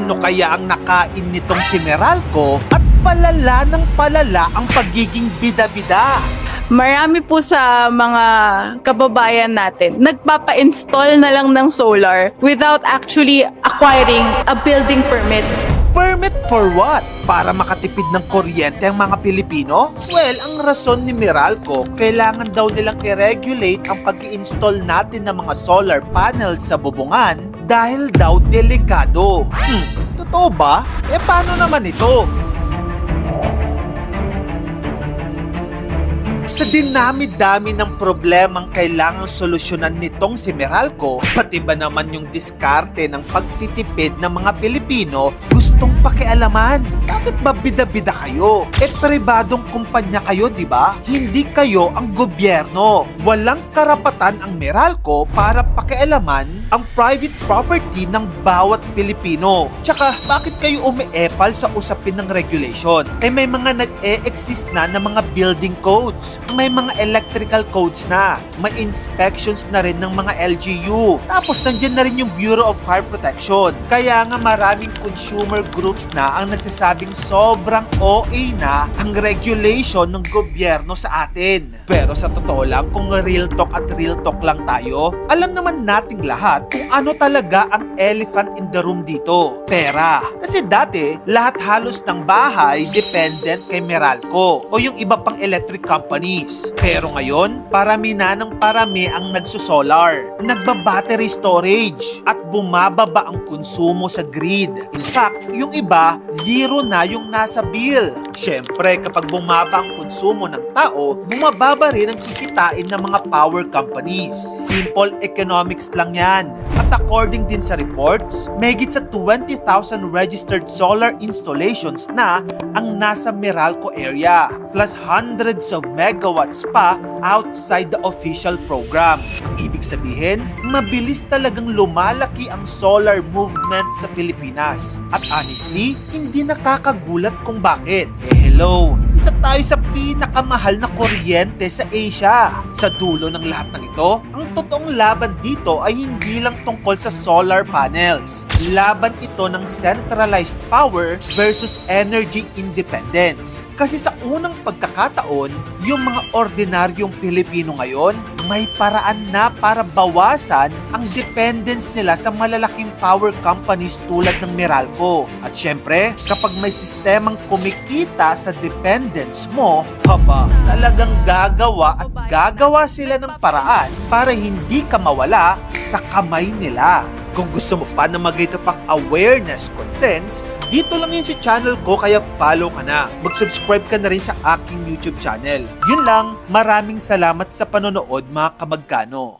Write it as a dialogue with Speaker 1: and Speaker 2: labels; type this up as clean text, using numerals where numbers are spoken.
Speaker 1: Ano kaya ang nakain nitong si Meralco at palala ng palala ang pagiging bida-bida?
Speaker 2: Marami po sa mga kababayan natin, nagpapa-install na lang ng solar without actually acquiring a building permit.
Speaker 1: Permit for what? Para makatipid ng kuryente ang mga Pilipino? Well, ang rason ni Meralco, kailangan daw nilang i-regulate ang pag-i-install natin ng mga solar panels sa bubungan dahil daw delikado. Totoo ba? Paano naman ito? Sa dinami-dami ng problemang kailangang solusyonan nitong si Meralco, pati ba naman yung diskarte ng pagtitipid ng mga Pilipino gustong pakialaman? Bakit ba bida-bida kayo? Pribadong kumpanya kayo, di ba? Hindi kayo ang gobyerno. Walang karapatan ang Meralco para pakialaman ang private property ng bawat Pilipino. Tsaka, bakit kayo umiepal sa usapin ng regulation? May mga nag-e-exist na ng mga building codes. May mga electrical codes na. May inspections na rin ng mga LGU. Tapos nandiyan na rin yung Bureau of Fire Protection. Kaya nga maraming consumer groups na ang nagsasabing sobrang OA na ang regulation ng gobyerno sa atin. Pero sa totoo lang, kung real talk lang tayo, alam naman nating lahat kung ano talaga ang elephant in the room dito. Pera. Kasi dati, lahat halos ng bahay dependent kay Meralco o yung iba pang electric companies. Pero ngayon, parami na ng parami ang nagsosolar, nagba-battery storage, at bumababa ang konsumo sa grid. In fact, yung iba, zero na yung nasa bill. Siyempre, kapag bumaba ang konsumo ng tao, bumababa rin ang kikitain ng mga power companies. Simple economics lang yan. At according din sa reports, mahigit sa 20,000 registered solar installations na ang nasa Meralco area, plus hundreds of megawatts pa outside the official program. Ang ibig sabihin, mabilis talagang lumalaki ang solar movement sa Pilipinas. At honestly, hindi nakakagulat kung bakit. Hello, isa tayo sa pinakamahal na kuryente sa Asia. Sa dulo ng lahat ng ito, ang totoong laban dito ay hindi lang tungkol sa solar panels. Laban ito ng centralized power versus energy independence. Kasi sa unang pagkakataon, yung mga ordinaryong Pilipino ngayon, may paraan na para bawasan ang dependence nila sa malalaking power companies tulad ng Meralco. At syempre, kapag may sistemang kumikita sa dependence mo, talagang gagawa at gagawa sila ng paraan para hindi ka mawala sa kamay nila. Kung gusto mo pa na magrito pang awareness contents, dito lang yun sa channel ko, kaya follow ka na. Mag-subscribe ka na rin sa aking YouTube channel. Yun lang, maraming salamat sa panonood mga kamagkano.